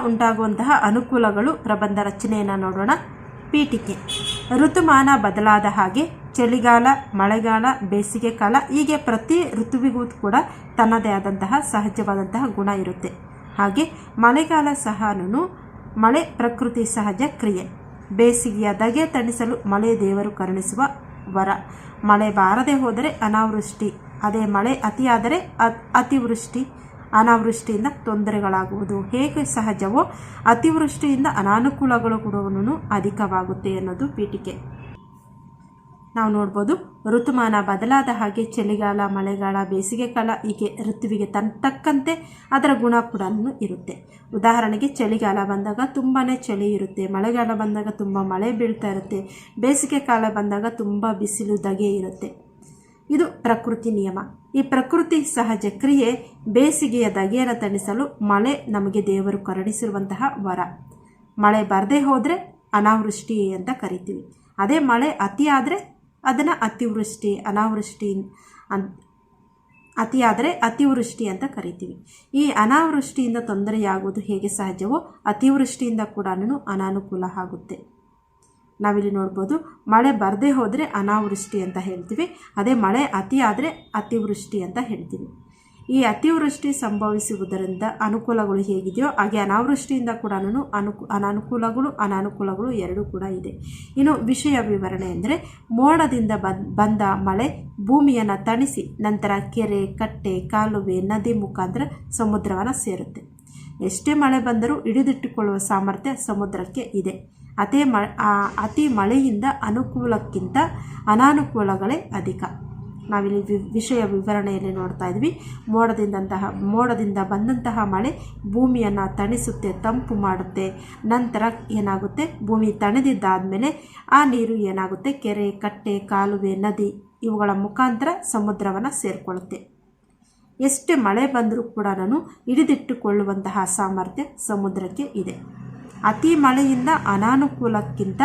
ಉಂಟಾಗುವಂತಹ ಅನುಕೂಲಗಳು ಪ್ರಬಂಧ ರಚನೆಯನ್ನು ನೋಡೋಣ. ಪೀಠಿಕೆ. ಋತುಮಾನ ಬದಲಾದ ಹಾಗೆ ಚಳಿಗಾಲ, ಮಳೆಗಾಲ, ಬೇಸಿಗೆ ಕಾಲ ಹೀಗೆ ಪ್ರತಿ ಋತುವಿಗೂ ಕೂಡ ತನ್ನದೇ ಆದಂತಹ ಸಹಜವಾದಂತಹ ಗುಣ ಇರುತ್ತೆ. ಹಾಗೆ ಮಳೆಗಾಲ ಸಹನೂ ಮಳೆ ಪ್ರಕೃತಿ ಸಹಜ ಕ್ರಿಯೆ. ಬೇಸಿಗೆಯ ಧಗೆ ತಣಿಸಲು ಮಳೆ ದೇವರು ಕರುಣಿಸುವ ವರ. ಮಳೆ ಬಾರದೆ ಹೋದರೆ ಅನಾವೃಷ್ಟಿ, ಅದೇ ಮಳೆ ಅತಿಯಾದರೆ ಅತಿವೃಷ್ಟಿ, ಅನಾವೃಷ್ಟಿಯಿಂದ ತೊಂದರೆಗಳಾಗುವುದು. ಹೇಗೆ ಸಹಜವೋ ಅತಿವೃಷ್ಟಿಯಿಂದ ಅನಾನುಕೂಲಗಳು ಕೂಡ ಅಧಿಕವಾಗುತ್ತೆ ಅನ್ನೋದು ಪೀಠಿಕೆ. ನಾವು ನೋಡ್ಬೋದು, ಋತುಮಾನ ಬದಲಾದ ಹಾಗೆ ಚಳಿಗಾಲ, ಮಳೆಗಾಲ, ಬೇಸಿಗೆ ಕಾಲ ಹೀಗೆ ಋತುವಿಗೆ ತಕ್ಕಂತೆ ಅದರ ಗುಣ ಕೂಡ ಇರುತ್ತೆ. ಉದಾಹರಣೆಗೆ ಚಳಿಗಾಲ ಬಂದಾಗ ತುಂಬಾ ಚಳಿ ಇರುತ್ತೆ, ಮಳೆಗಾಲ ಬಂದಾಗ ತುಂಬ ಮಳೆ ಬೀಳ್ತಾ ಇರುತ್ತೆ, ಬೇಸಿಗೆ ಕಾಲ ಬಂದಾಗ ತುಂಬ ಬಿಸಿಲು ಧಗೆ ಇರುತ್ತೆ. ಇದು ಪ್ರಕೃತಿ ನಿಯಮ. ಈ ಪ್ರಕೃತಿ ಸಹಜ ಕ್ರಿಯೆ ಬೇಸಿಗೆಯ ಧಗೆಯನ್ನು ತಣಿಸಲು ಮಳೆ ನಮಗೆ ದೇವರು ಕರುಣಿಸಿರುವಂತಹ ವರ. ಮಳೆ ಬರದೇ ಹೋದರೆ ಅನಾವೃಷ್ಟಿ ಅಂತ ಕರಿತೀವಿ. ಅದೇ ಮಳೆ ಅತಿಯಾದರೆ ಅದನ್ನು ಅತಿವೃಷ್ಟಿ, ಅನಾವೃಷ್ಟಿ ಅತಿಯಾದರೆ ಅತಿವೃಷ್ಟಿ ಅಂತ ಕರಿತೀವಿ. ಈ ಅನಾವೃಷ್ಟಿಯಿಂದ ತೊಂದರೆಯಾಗುವುದು ಹೇಗೆ ಸಹಜವೋ ಅತಿವೃಷ್ಟಿಯಿಂದ ಕೂಡ ಅನಾನುಕೂಲ ಆಗುತ್ತೆ. ನಾವಿಲ್ಲಿ ನೋಡ್ಬೋದು, ಮಳೆ ಬರದೇ ಹೋದರೆ ಅನಾವೃಷ್ಟಿ ಅಂತ ಹೇಳ್ತೀವಿ, ಅದೇ ಮಳೆ ಅತಿ ಆದರೆ ಅತಿವೃಷ್ಟಿ ಅಂತ ಹೇಳ್ತೀವಿ. ಈ ಅತಿವೃಷ್ಟಿ ಸಂಭವಿಸುವುದರಿಂದ ಅನುಕೂಲಗಳು ಹೇಗಿದೆಯೋ ಹಾಗೆ ಅನಾವೃಷ್ಟಿಯಿಂದ ಕೂಡ ಅನಾನುಕೂಲಗಳು ಎರಡೂ ಕೂಡ ಇದೆ. ಇನ್ನು ವಿಷಯ ವಿವರಣೆ ಅಂದರೆ, ಮೋಡದಿಂದ ಬಂದ ಮಳೆ ಭೂಮಿಯನ್ನು ತಣಿಸಿ ನಂತರ ಕೆರೆ, ಕಟ್ಟೆ, ಕಾಲುವೆ, ನದಿ ಮುಖಾಂತರ ಸಮುದ್ರವನ್ನು ಸೇರುತ್ತೆ. ಎಷ್ಟೇ ಮಳೆ ಬಂದರೂ ಹಿಡಿದಿಟ್ಟುಕೊಳ್ಳುವ ಸಾಮರ್ಥ್ಯ ಸಮುದ್ರಕ್ಕೆ ಇದೆ. ಅತಿ ಮಳೆಯಿಂದ ಅನುಕೂಲಕ್ಕಿಂತ ಅನಾನುಕೂಲಗಳೇ ಅಧಿಕ. ನಾವಿಲ್ಲಿ ವಿಷಯ ವಿವರಣೆಯಲ್ಲಿ ನೋಡ್ತಾ ಇದ್ವಿ. ಮೋಡದಿಂದ ಬಂದಂತಹ ಮಳೆ ಭೂಮಿಯನ್ನು ತಣಿಸುತ್ತೆ, ತಂಪು ಮಾಡುತ್ತೆ. ನಂತರ ಏನಾಗುತ್ತೆ, ಭೂಮಿ ತಣಿದಿದ್ದಾದಮೇಲೆ ಆ ನೀರು ಏನಾಗುತ್ತೆ, ಕೆರೆ, ಕಟ್ಟೆ, ಕಾಲುವೆ, ನದಿ ಇವುಗಳ ಮುಖಾಂತರ ಸಮುದ್ರವನ್ನು ಸೇರಿಕೊಳ್ಳುತ್ತೆ. ಎಷ್ಟೇ ಮಳೆ ಬಂದರೂ ಕೂಡ ಹಿಡಿದಿಟ್ಟುಕೊಳ್ಳುವಂತಹ ಸಾಮರ್ಥ್ಯ ಸಮುದ್ರಕ್ಕೆ ಇದೆ. ಅತಿ ಮಳೆಯಿಂದ ಅನುಕೂಲಕ್ಕಿಂತ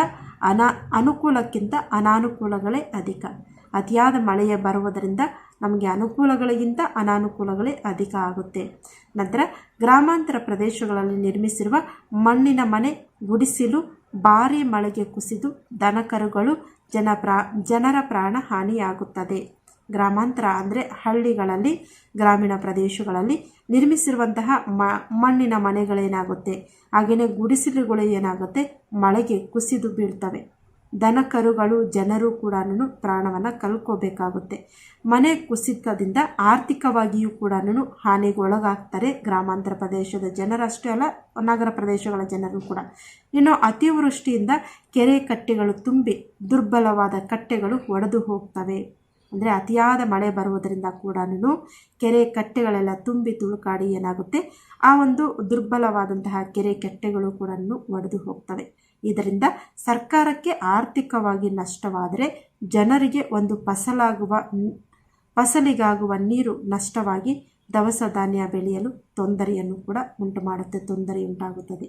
ಅನಾನುಕೂಲಗಳೇ ಅಧಿಕ. ಅತಿಯಾದ ಮಳೆಯ ಬರುವುದರಿಂದ ನಮಗೆ ಅನುಕೂಲಗಳಿಗಿಂತ ಅನಾನುಕೂಲಗಳೇ ಅಧಿಕ ಆಗುತ್ತೆ. ನಂತರ ಗ್ರಾಮಾಂತರ ಪ್ರದೇಶಗಳಲ್ಲಿ ನಿರ್ಮಿಸಿರುವ ಮಣ್ಣಿನ ಮನೆ, ಗುಡಿಸಿಲು ಭಾರೀ ಮಳೆಗೆ ಕುಸಿದು ದನಕರುಗಳು, ಜನರ ಪ್ರಾಣ ಹಾನಿಯಾಗುತ್ತದೆ. ಗ್ರಾಮಾಂತರ ಅಂದರೆ ಹಳ್ಳಿಗಳಲ್ಲಿ, ಗ್ರಾಮೀಣ ಪ್ರದೇಶಗಳಲ್ಲಿ ನಿರ್ಮಿಸಿರುವಂತಹ ಮಣ್ಣಿನ ಮನೆಗಳೇನಾಗುತ್ತೆ, ಹಾಗೆಯೇ ಗುಡಿಸಲುಗಳು ಏನಾಗುತ್ತೆ, ಮಳೆಗೆ ಕುಸಿದು ಬೀಳ್ತವೆ. ದನಕರುಗಳು, ಜನರು ಕೂಡ ಪ್ರಾಣವನ್ನು ಕಳ್ಕೋಬೇಕಾಗುತ್ತೆ. ಮನೆ ಕುಸಿತದಿಂದ ಆರ್ಥಿಕವಾಗಿಯೂ ಕೂಡ ಹಾನಿಗೊಳಗಾಗ್ತಾರೆ ಗ್ರಾಮಾಂತರ ಪ್ರದೇಶದ ಜನರಷ್ಟೇ ಅಲ್ಲ, ನಗರ ಪ್ರದೇಶಗಳ ಜನರು ಕೂಡ. ಇನ್ನು ಅತಿವೃಷ್ಟಿಯಿಂದ ಕೆರೆ, ಕಟ್ಟೆಗಳು ತುಂಬಿ ದುರ್ಬಲವಾದ ಕಟ್ಟೆಗಳು ಒಡೆದು ಹೋಗ್ತವೆ. ಅಂದರೆ ಅತಿಯಾದ ಮಳೆ ಬರುವುದರಿಂದ ಕೂಡ ಕೆರೆ, ಕಟ್ಟೆಗಳೆಲ್ಲ ತುಂಬಿ ತುಳುಕಾಡಿ ಏನಾಗುತ್ತೆ, ಆ ಒಂದು ದುರ್ಬಲವಾದಂತಹ ಕೆರೆ, ಕಟ್ಟೆಗಳು ಕೂಡ ಒಡೆದು ಹೋಗ್ತವೆ. ಇದರಿಂದ ಸರ್ಕಾರಕ್ಕೆ ಆರ್ಥಿಕವಾಗಿ ನಷ್ಟವಾದರೆ ಜನರಿಗೆ ಒಂದು ಫಸಲಿಗಾಗುವ ನೀರು ನಷ್ಟವಾಗಿ ದವಸ ಧಾನ್ಯ ಬೆಳೆಯಲು ತೊಂದರೆಯನ್ನು ಕೂಡ ಉಂಟಾಗುತ್ತದೆ.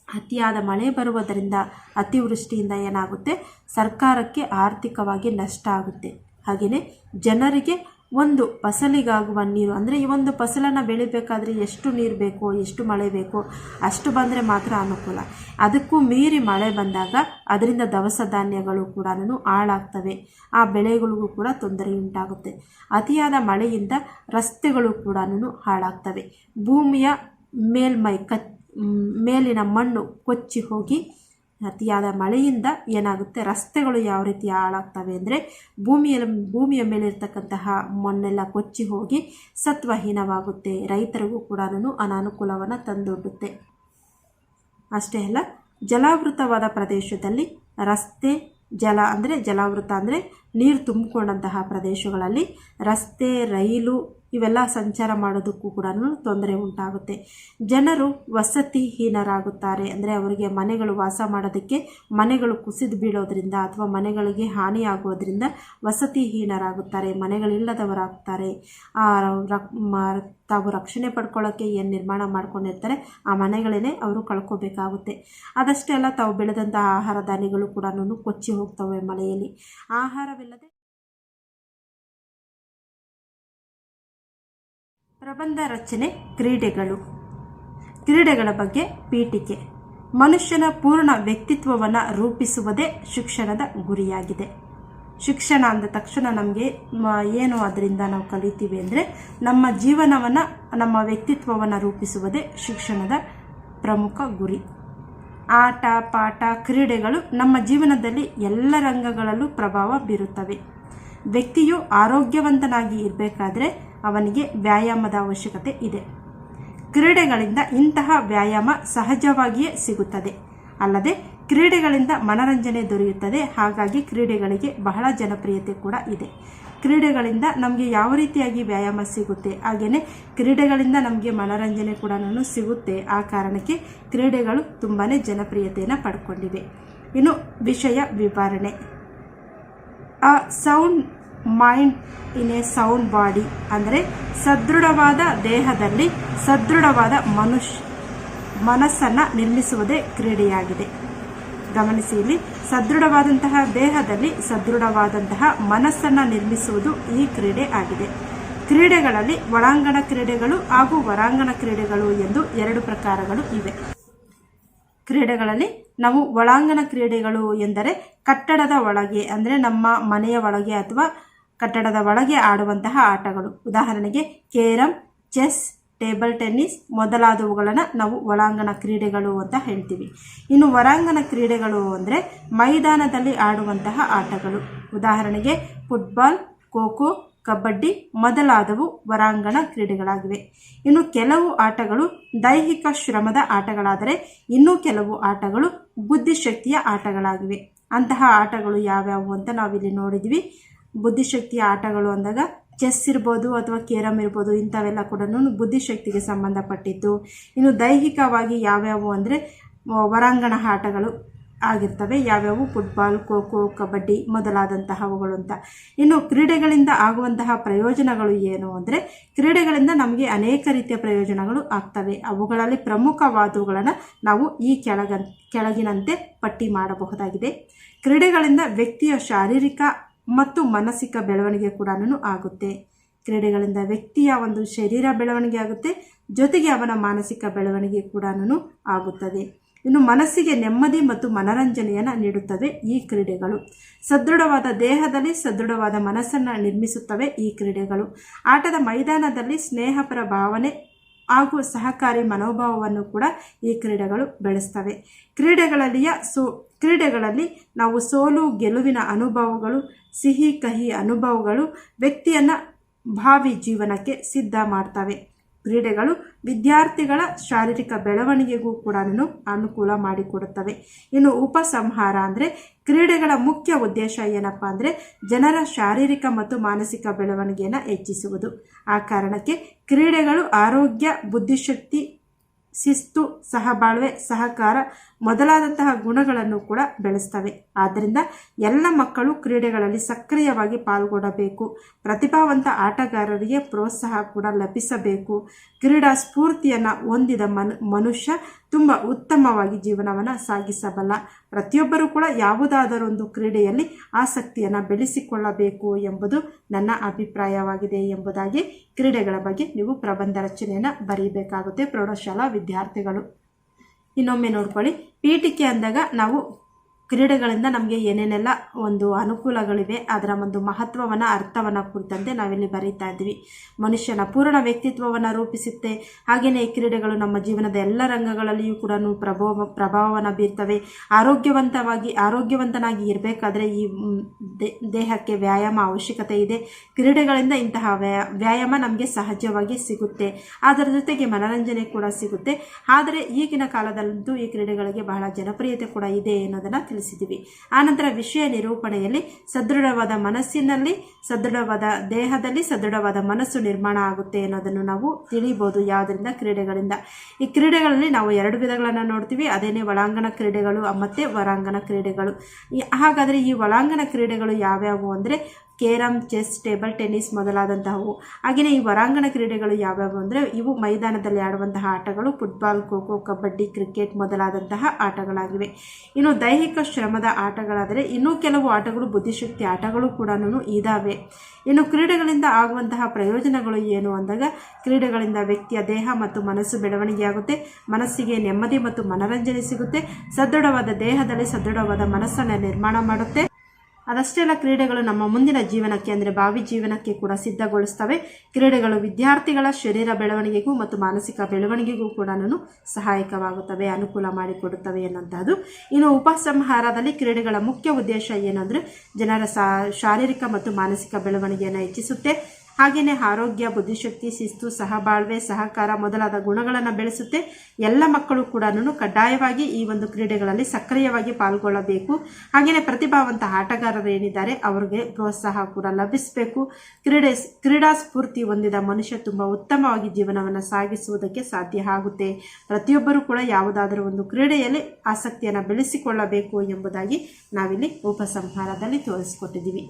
ಅತಿಯಾದ ಮಳೆ ಬರುವುದರಿಂದ, ಅತಿವೃಷ್ಟಿಯಿಂದ ಏನಾಗುತ್ತೆ, ಸರ್ಕಾರಕ್ಕೆ ಆರ್ಥಿಕವಾಗಿ ನಷ್ಟ ಆಗುತ್ತೆ. ಹಾಗೆಯೇ ಜನರಿಗೆ ಒಂದು ಫಸಲಿಗಾಗುವ ನೀರು, ಅಂದರೆ ಈ ಒಂದು ಫಸಲನ್ನು ಬೆಳಿಬೇಕಾದ್ರೆ ಎಷ್ಟು ನೀರು ಬೇಕೋ, ಎಷ್ಟು ಮಳೆ ಬೇಕೋ ಅಷ್ಟು ಬಂದರೆ ಮಾತ್ರ ಅನುಕೂಲ. ಅದಕ್ಕೂ ಮೀರಿ ಮಳೆ ಬಂದಾಗ ಅದರಿಂದ ದವಸ ಧಾನ್ಯಗಳು ಕೂಡ ಹಾಳಾಗ್ತವೆ, ಆ ಬೆಳೆಗಳಿಗೂ ಕೂಡ ತೊಂದರೆ ಉಂಟಾಗುತ್ತೆ. ಅತಿಯಾದ ಮಳೆಯಿಂದ ರಸ್ತೆಗಳು ಕೂಡ ಹಾಳಾಗ್ತವೆ. ಭೂಮಿಯ ಮೇಲಿನ ಮಣ್ಣು ಕೊಚ್ಚಿ ಹೋಗಿ ಅತಿಯಾದ ಮಳೆಯಿಂದ ಏನಾಗುತ್ತೆ, ರಸ್ತೆಗಳು ಯಾವ ರೀತಿ ಹಾಳಾಗ್ತವೆ ಅಂದರೆ ಭೂಮಿಯ ಮೇಲಿರ್ತಕ್ಕಂತಹ ಮಣ್ಣೆಲ್ಲ ಕೊಚ್ಚಿ ಹೋಗಿ ಸತ್ವಹೀನವಾಗುತ್ತೆ. ರೈತರಿಗೂ ಕೂಡ ಅನಾನುಕೂಲವನ್ನು ತಂದೊಡ್ಡುತ್ತೆ. ಅಷ್ಟೇ ಅಲ್ಲ, ಜಲಾವೃತವಾದ ಪ್ರದೇಶದಲ್ಲಿ ಜಲಾವೃತ ಅಂದರೆ ನೀರು ತುಂಬಿಕೊಂಡಂತಹ ಪ್ರದೇಶಗಳಲ್ಲಿ ರಸ್ತೆ, ರೈಲು ಇವೆಲ್ಲ ಸಂಚಾರ ಮಾಡೋದಕ್ಕೂ ಕೂಡ ತೊಂದರೆ ಉಂಟಾಗುತ್ತೆ. ಜನರು ವಸತಿಹೀನರಾಗುತ್ತಾರೆ. ಅಂದರೆ ಅವರಿಗೆ ವಾಸ ಮಾಡೋದಕ್ಕೆ ಮನೆಗಳು ಕುಸಿದು ಬೀಳೋದ್ರಿಂದ ಅಥವಾ ಮನೆಗಳಿಗೆ ಹಾನಿಯಾಗೋದ್ರಿಂದ ವಸತಿಹೀನರಾಗುತ್ತಾರೆ, ಮನೆಗಳಿಲ್ಲದವರಾಗ್ತಾರೆ. ತಾವು ರಕ್ಷಣೆ ಪಡ್ಕೊಳ್ಳೋಕ್ಕೆ ಏನು ನಿರ್ಮಾಣ ಮಾಡ್ಕೊಂಡಿರ್ತಾರೆ ಆ ಮನೆಗಳನ್ನೇ ಅವರು ಕಳ್ಕೋಬೇಕಾಗುತ್ತೆ. ಅದಷ್ಟೇ ಅಲ್ಲ, ತಾವು ಬೆಳೆದಂತಹ ಆಹಾರ ಧಾನ್ಯಗಳು ಕೂಡ ಕೊಚ್ಚಿ ಹೋಗ್ತವೆ ಮಳೆಯಲ್ಲಿ. ಆಹಾರವಿಲ್ಲದೆ ಪ್ರಬಂಧ ರಚನೆ. ಕ್ರೀಡೆಗಳು. ಕ್ರೀಡೆಗಳ ಬಗ್ಗೆ ಪೀಠಿಕೆ. ಮನುಷ್ಯನ ಪೂರ್ಣ ವ್ಯಕ್ತಿತ್ವವನ್ನು ರೂಪಿಸುವುದೇ ಶಿಕ್ಷಣದ ಗುರಿಯಾಗಿದೆ. ಶಿಕ್ಷಣ ಅಂದ ತಕ್ಷಣ ನಮಗೆ ಏನು ಅದರಿಂದ ನಾವು ಕಲಿತೀವಿ ಅಂದರೆ ನಮ್ಮ ಜೀವನವನ್ನು, ನಮ್ಮ ವ್ಯಕ್ತಿತ್ವವನ್ನು ರೂಪಿಸುವುದೇ ಶಿಕ್ಷಣದ ಪ್ರಮುಖ ಗುರಿ. ಆಟ ಪಾಠ ಕ್ರೀಡೆಗಳು ನಮ್ಮ ಜೀವನದಲ್ಲಿ ಎಲ್ಲ ರಂಗಗಳಲ್ಲೂ ಪ್ರಭಾವ ಬೀರುತ್ತವೆ. ವ್ಯಕ್ತಿಯು ಆರೋಗ್ಯವಂತನಾಗಿ ಇರಬೇಕಾದ್ರೆ ಅವನಿಗೆ ವ್ಯಾಯಾಮದ ಅವಶ್ಯಕತೆ ಇದೆ. ಕ್ರೀಡೆಗಳಿಂದ ಇಂತಹ ವ್ಯಾಯಾಮ ಸಹಜವಾಗಿಯೇ ಸಿಗುತ್ತದೆ. ಅಲ್ಲದೆ ಕ್ರೀಡೆಗಳಿಂದ ಮನರಂಜನೆ ದೊರೆಯುತ್ತದೆ. ಹಾಗಾಗಿ ಕ್ರೀಡೆಗಳಿಗೆ ಬಹಳ ಜನಪ್ರಿಯತೆ ಕೂಡ ಇದೆ. ಕ್ರೀಡೆಗಳಿಂದ ನಮಗೆ ಯಾವ ರೀತಿಯಾಗಿ ವ್ಯಾಯಾಮ ಸಿಗುತ್ತೆ, ಹಾಗೆಯೇ ಕ್ರೀಡೆಗಳಿಂದ ನಮಗೆ ಮನರಂಜನೆ ಕೂಡ ಸಿಗುತ್ತೆ. ಆ ಕಾರಣಕ್ಕೆ ಕ್ರೀಡೆಗಳು ತುಂಬಾ ಜನಪ್ರಿಯತೆಯನ್ನು ಪಡ್ಕೊಂಡಿವೆ. ಇನ್ನು ವಿಷಯ ವಿವರಣೆ. ಅ sound mind in a sound body ಅಂದರೆ ಸದೃಢವಾದ ದೇಹದಲ್ಲಿ ಸದೃಢವಾದ ಮನಸ್ಸನ್ನು ನಿರ್ಮಿಸುವುದೇ ಕ್ರೀಡೆಯಾಗಿದೆ. ಗಮನಿಸಿ, ಇಲ್ಲಿ ಸದೃಢವಾದಂತಹ ದೇಹದಲ್ಲಿ ಸದೃಢವಾದಂತಹ ಮನಸ್ಸನ್ನು ನಿರ್ಮಿಸುವುದು ಈ ಕ್ರೀಡೆ ಆಗಿದೆ. ಕ್ರೀಡೆಗಳಲ್ಲಿ ಒಳಾಂಗಣ ಕ್ರೀಡೆಗಳು ಹಾಗೂ ಹೊರಾಂಗಣ ಕ್ರೀಡೆಗಳು ಎಂದು ಎರಡು ಪ್ರಕಾರಗಳು ಇವೆ. ಕ್ರೀಡೆಗಳಲ್ಲಿ ನಾವು ಒಳಾಂಗಣ ಕ್ರೀಡೆಗಳು ಎಂದರೆ ಕಟ್ಟಡದ ಒಳಗೆ ಅಂದರೆ ನಮ್ಮ ಮನೆಯ ಒಳಗೆ ಅಥವಾ ಕಟ್ಟಡದ ಒಳಗೆ ಆಡುವಂತಹ ಆಟಗಳು. ಉದಾಹರಣೆಗೆ ಕೇರಂ, ಚೆಸ್, ಟೇಬಲ್ ಟೆನ್ನಿಸ್ ಮೊದಲಾದವುಗಳನ್ನು ನಾವು ಒಳಾಂಗಣ ಕ್ರೀಡೆಗಳು ಅಂತ ಹೇಳ್ತೀವಿ. ಇನ್ನು ಹೊರಾಂಗಣ ಕ್ರೀಡೆಗಳು ಅಂದರೆ ಮೈದಾನದಲ್ಲಿ ಆಡುವಂತಹ ಆಟಗಳು. ಉದಾಹರಣೆಗೆ ಫುಟ್ಬಾಲ್, ಖೋ-ಖೋ, ಕಬಡ್ಡಿ ಮೊದಲಾದವು ಹೊರಾಂಗಣ ಕ್ರೀಡೆಗಳಾಗಿವೆ. ಇನ್ನು ಕೆಲವು ಆಟಗಳು ದೈಹಿಕ ಶ್ರಮದ ಆಟಗಳಾದರೆ ಇನ್ನೂ ಕೆಲವು ಆಟಗಳು ಬುದ್ಧಿಶಕ್ತಿಯ ಆಟಗಳಾಗಿವೆ. ಅಂತಹ ಆಟಗಳು ಯಾವ್ಯಾವು ಅಂತ ನಾವಿಲ್ಲಿ ನೋಡಿದ್ವಿ. ಬುದ್ಧಿಶಕ್ತಿಯ ಆಟಗಳು ಅಂದಾಗ ಚೆಸ್ ಇರ್ಬೋದು ಅಥವಾ ಕೇರಂ ಇರ್ಬೋದು, ಇಂಥವೆಲ್ಲ ಕೂಡ ಬುದ್ಧಿಶಕ್ತಿಗೆ ಸಂಬಂಧಪಟ್ಟಿದ್ದು. ಇನ್ನು ದೈಹಿಕವಾಗಿ ಯಾವ್ಯಾವು ಅಂದರೆ ಹೊರಾಂಗಣ ಆಟಗಳು ಆಗಿರ್ತವೆ. ಯಾವ್ಯಾವು ಫುಟ್ಬಾಲ್, ಖೋ-ಖೋ, ಕಬಡ್ಡಿ ಮೊದಲಾದಂತಹವುಗಳು ಅಂತ. ಇನ್ನು ಕ್ರೀಡೆಗಳಿಂದ ಆಗುವಂತಹ ಪ್ರಯೋಜನಗಳು ಏನು ಅಂದರೆ ಕ್ರೀಡೆಗಳಿಂದ ನಮಗೆ ಅನೇಕ ರೀತಿಯ ಪ್ರಯೋಜನಗಳು ಆಗ್ತವೆ. ಅವುಗಳಲ್ಲಿ ಪ್ರಮುಖವಾದವುಗಳನ್ನು ನಾವು ಈ ಕೆಳಗಿನಂತೆ ಪಟ್ಟಿ ಮಾಡಬಹುದಾಗಿದೆ. ಕ್ರೀಡೆಗಳಿಂದ ವ್ಯಕ್ತಿಯ ಶಾರೀರಿಕ ಮತ್ತು ಮಾನಸಿಕ ಬೆಳವಣಿಗೆ ಕೂಡ ಆಗುತ್ತೆ. ಕ್ರೀಡೆಗಳಿಂದ ವ್ಯಕ್ತಿಯ ಒಂದು ಶರೀರ ಬೆಳವಣಿಗೆ ಆಗುತ್ತೆ, ಜೊತೆಗೆ ಅವನ ಮಾನಸಿಕ ಬೆಳವಣಿಗೆ ಕೂಡ ಆಗುತ್ತದೆ. ಇನ್ನು ಮನಸ್ಸಿಗೆ ನೆಮ್ಮದಿ ಮತ್ತು ಮನರಂಜನೆಯನ್ನು ನೀಡುತ್ತವೆ ಈ ಕ್ರೀಡೆಗಳು. ಸದೃಢವಾದ ದೇಹದಲ್ಲಿ ಸದೃಢವಾದ ಮನಸ್ಸನ್ನು ನಿರ್ಮಿಸುತ್ತವೆ ಈ ಕ್ರೀಡೆಗಳು. ಆಟದ ಮೈದಾನದಲ್ಲಿ ಸ್ನೇಹಪರ ಭಾವನೆ ಹಾಗೂ ಸಹಕಾರಿ ಮನೋಭಾವವನ್ನು ಕೂಡ ಈ ಕ್ರೀಡೆಗಳು ಬೆಳೆಸ್ತವೆ. ಕ್ರೀಡೆಗಳಲ್ಲಿ ನಾವು ಸೋಲು ಗೆಲುವಿನ ಅನುಭವಗಳು, ಸಿಹಿ ಕಹಿ ಅನುಭವಗಳು ವ್ಯಕ್ತಿಯನ್ನು ಭಾವಿ ಜೀವನಕ್ಕೆ ಸಿದ್ಧ ಮಾಡ್ತವೆ. ಕ್ರೀಡೆಗಳು ವಿದ್ಯಾರ್ಥಿಗಳ ಶಾರೀರಿಕ ಬೆಳವಣಿಗೆಗೂ ಕೂಡ ಅನುಕೂಲ ಮಾಡಿಕೊಡುತ್ತವೆ. ಇನ್ನು ಉಪಸಂಹಾರ ಅಂದರೆ ಕ್ರೀಡೆಗಳ ಮುಖ್ಯ ಉದ್ದೇಶ ಏನಪ್ಪ ಅಂದರೆ ಜನರ ಶಾರೀರಿಕ ಮತ್ತು ಮಾನಸಿಕ ಬೆಳವಣಿಗೆಯನ್ನು ಹೆಚ್ಚಿಸುವುದು. ಆ ಕಾರಣಕ್ಕೆ ಕ್ರೀಡೆಗಳು ಆರೋಗ್ಯ, ಬುದ್ಧಿಶಕ್ತಿ, ಶಿಸ್ತು, ಸಹಬಾಳ್ವೆ, ಸಹಕಾರ ಮೊದಲಾದಂತಹ ಗುಣಗಳನ್ನು ಕೂಡ ಬೆಳೆಸ್ತವೆ. ಆದ್ದರಿಂದ ಎಲ್ಲ ಮಕ್ಕಳು ಕ್ರೀಡೆಗಳಲ್ಲಿ ಸಕ್ರಿಯವಾಗಿ ಪಾಲ್ಗೊಳ್ಳಬೇಕು. ಪ್ರತಿಭಾವಂತ ಆಟಗಾರರಿಗೆ ಪ್ರೋತ್ಸಾಹ ಕೂಡ ಲಭಿಸಬೇಕು. ಕ್ರೀಡಾ ಸ್ಫೂರ್ತಿಯನ್ನು ಹೊಂದಿದ ಮನುಷ್ಯ ತುಂಬ ಉತ್ತಮವಾಗಿ ಜೀವನವನ್ನು ಸಾಗಿಸಬಲ್ಲ. ಪ್ರತಿಯೊಬ್ಬರೂ ಕೂಡ ಯಾವುದಾದರೊಂದು ಕ್ರೀಡೆಯಲ್ಲಿ ಆಸಕ್ತಿಯನ್ನು ಬೆಳೆಸಿಕೊಳ್ಳಬೇಕು ಎಂಬುದು ನನ್ನ ಅಭಿಪ್ರಾಯವಾಗಿದೆ ಎಂಬುದಾಗಿ ಕ್ರೀಡೆಗಳ ಬಗ್ಗೆ ನೀವು ಪ್ರಬಂಧ ರಚನೆಯನ್ನು ಬರೀಬೇಕಾಗುತ್ತೆ ಪ್ರೌಢಶಾಲಾ ವಿದ್ಯಾರ್ಥಿಗಳು. ಇನ್ನೊಮ್ಮೆ ನೋಡ್ಕೊಳ್ಳಿ, ಪೀಠಿಕೆ ಅಂದಾಗ ನಾವು ಕ್ರೀಡೆಗಳಿಂದ ನಮಗೆ ಏನೇನೆಲ್ಲ ಒಂದು ಅನುಕೂಲಗಳಿವೆ ಅದರ ಒಂದು ಮಹತ್ವವನ್ನು, ಅರ್ಥವನ್ನು ಕುರಿತಂತೆ ನಾವಿಲ್ಲಿ ಬರೀತಾ ಇದ್ವಿ. ಮನುಷ್ಯನ ಪೂರ್ಣ ವ್ಯಕ್ತಿತ್ವವನ್ನು ರೂಪಿಸುತ್ತೆ. ಹಾಗೆಯೇ ಈ ಕ್ರೀಡೆಗಳು ನಮ್ಮ ಜೀವನದ ಎಲ್ಲ ರಂಗಗಳಲ್ಲಿಯೂ ಕೂಡ ಪ್ರಭಾವವನ್ನು ಬೀರ್ತವೆ. ಆರೋಗ್ಯವಂತನಾಗಿ ಇರಬೇಕಾದ್ರೆ ಈ ದೇಹಕ್ಕೆ ವ್ಯಾಯಾಮ ಅವಶ್ಯಕತೆ ಇದೆ. ಕ್ರೀಡೆಗಳಿಂದ ಇಂತಹ ವ್ಯಾಯಾಮ ನಮಗೆ ಸಹಜವಾಗಿ ಸಿಗುತ್ತೆ. ಅದರ ಜೊತೆಗೆ ಮನರಂಜನೆ ಕೂಡ ಸಿಗುತ್ತೆ. ಆದರೆ ಈಗಿನ ಕಾಲದಲ್ಲಂತೂ ಈ ಕ್ರೀಡೆಗಳಿಗೆ ಬಹಳ ಜನಪ್ರಿಯತೆ ಕೂಡ ಇದೆ ಅನ್ನೋದನ್ನು ತಿಳಿಸಿದ್ದೀವಿ. ಆನಂತರ ವಿಷಯ ನಿರೂಪಣೆಯಲ್ಲಿ ಸದೃಢವಾದ ಮನಸ್ಸಿನಲ್ಲಿ, ಸದೃಢವಾದ ದೇಹದಲ್ಲಿ ಸದೃಢವಾದ ಮನಸ್ಸು ನಿರ್ಮಾಣ ಆಗುತ್ತೆ ಅನ್ನೋದನ್ನು ನಾವು ತಿಳಿಬಹುದು. ಯಾವುದರಿಂದ? ಕ್ರೀಡೆಗಳಿಂದ. ಈ ಕ್ರೀಡೆಗಳಲ್ಲಿ ನಾವು ಎರಡು ವಿಧಗಳನ್ನು ನೋಡ್ತೀವಿ. ಅದೇನೇ ಒಳಾಂಗಣ ಕ್ರೀಡೆಗಳು ಮತ್ತು ಹೊರಾಂಗಣ ಕ್ರೀಡೆಗಳು. ಹಾಗಾದರೆ ಈ ಒಳಾಂಗಣ ಕ್ರೀಡೆಗಳು ಯಾವ್ಯಾವು ಅಂದರೆ ಕೇರಮ್, ಚೆಸ್, ಟೇಬಲ್ ಟೆನ್ನಿಸ್ ಮೊದಲಾದಂತಹವು. ಹಾಗೆಯೇ ಈ ಹೊರಾಂಗಣ ಕ್ರೀಡೆಗಳು ಯಾವ್ಯಾವು ಅಂದರೆ ಇವು ಮೈದಾನದಲ್ಲಿ ಆಡುವಂತಹ ಆಟಗಳು ಫುಟ್ಬಾಲ್, ಖೋಖೋ, ಕಬಡ್ಡಿ, ಕ್ರಿಕೆಟ್ ಮೊದಲಾದಂತಹ ಆಟಗಳಾಗಿವೆ. ಇನ್ನು ದೈಹಿಕ ಶ್ರಮದ ಆಟಗಳಾದರೆ ಇನ್ನೂ ಕೆಲವು ಆಟಗಳು ಬುದ್ಧಿಶಕ್ತಿ ಆಟಗಳು ಕೂಡ ಇದ್ದಾವೆ. ಇನ್ನು ಕ್ರೀಡೆಗಳಿಂದ ಆಗುವಂತಹ ಪ್ರಯೋಜನಗಳು ಏನು ಅಂದಾಗ ಕ್ರೀಡೆಗಳಿಂದ ವ್ಯಕ್ತಿಯ ದೇಹ ಮತ್ತು ಮನಸ್ಸು ಬೆಳವಣಿಗೆಯಾಗುತ್ತೆ, ಮನಸ್ಸಿಗೆ ನೆಮ್ಮದಿ ಮತ್ತು ಮನರಂಜನೆ ಸಿಗುತ್ತೆ, ಸದೃಢವಾದ ದೇಹದಲ್ಲಿ ಸದೃಢವಾದ ಮನಸ್ಸನ್ನು ನಿರ್ಮಾಣ ಮಾಡುತ್ತೆ. ಅದಷ್ಟೇ ಅಲ್ಲ, ಕ್ರೀಡೆಗಳು ನಮ್ಮ ಮುಂದಿನ ಜೀವನಕ್ಕೆ ಅಂದರೆ ಭಾವಿ ಜೀವನಕ್ಕೆ ಕೂಡ ಸಿದ್ಧಗೊಳಿಸ್ತವೆ. ಕ್ರೀಡೆಗಳು ವಿದ್ಯಾರ್ಥಿಗಳ ಶರೀರ ಬೆಳವಣಿಗೆಗೂ ಮತ್ತು ಮಾನಸಿಕ ಬೆಳವಣಿಗೆಗೂ ಕೂಡ ಸಹಾಯಕವಾಗುತ್ತವೆ, ಅನುಕೂಲ ಮಾಡಿಕೊಡುತ್ತವೆ ಎನ್ನುವಂತಹದ್ದು. ಇನ್ನು ಉಪಸಂಹಾರದಲ್ಲಿ ಕ್ರೀಡೆಗಳ ಮುಖ್ಯ ಉದ್ದೇಶ ಏನಂದರೆ ಜನರ ಶಾರೀರಿಕ ಮತ್ತು ಮಾನಸಿಕ ಬೆಳವಣಿಗೆಯನ್ನು ಹೆಚ್ಚಿಸುತ್ತೆ. ಹಾಗೆಯೇ ಆರೋಗ್ಯ, ಬುದ್ಧಿಶಕ್ತಿ, ಶಿಸ್ತು, ಸಹಬಾಳ್ವೆ, ಸಹಕಾರ ಮೊದಲಾದ ಗುಣಗಳನ್ನು ಬೆಳೆಸುತ್ತೆ. ಎಲ್ಲ ಮಕ್ಕಳು ಕೂಡ ಕಡ್ಡಾಯವಾಗಿ ಈ ಒಂದು ಕ್ರೀಡೆಗಳಲ್ಲಿ ಸಕ್ರಿಯವಾಗಿ ಪಾಲ್ಗೊಳ್ಳಬೇಕು. ಹಾಗೆಯೇ ಪ್ರತಿಭಾವಂತ ಆಟಗಾರರು ಏನಿದ್ದಾರೆ ಅವರಿಗೆ ಪ್ರೋತ್ಸಾಹ ಕೂಡ ಲಭಿಸಬೇಕು. ಕ್ರೀಡಾ ಸ್ಫೂರ್ತಿ ಹೊಂದಿದ ಮನುಷ್ಯ ತುಂಬ ಉತ್ತಮವಾಗಿ ಜೀವನವನ್ನು ಸಾಗಿಸುವುದಕ್ಕೆ ಸಾಧ್ಯ ಆಗುತ್ತೆ. ಪ್ರತಿಯೊಬ್ಬರೂ ಕೂಡ ಯಾವುದಾದರೂ ಒಂದು ಕ್ರೀಡೆಯಲ್ಲಿ ಆಸಕ್ತಿಯನ್ನು ಬೆಳೆಸಿಕೊಳ್ಳಬೇಕು ಎಂಬುದಾಗಿ ನಾವಿಲ್ಲಿ ಉಪಸಂಹಾರದಲ್ಲಿ ತೋರಿಸಿಕೊಟ್ಟಿದ್ದೀವಿ.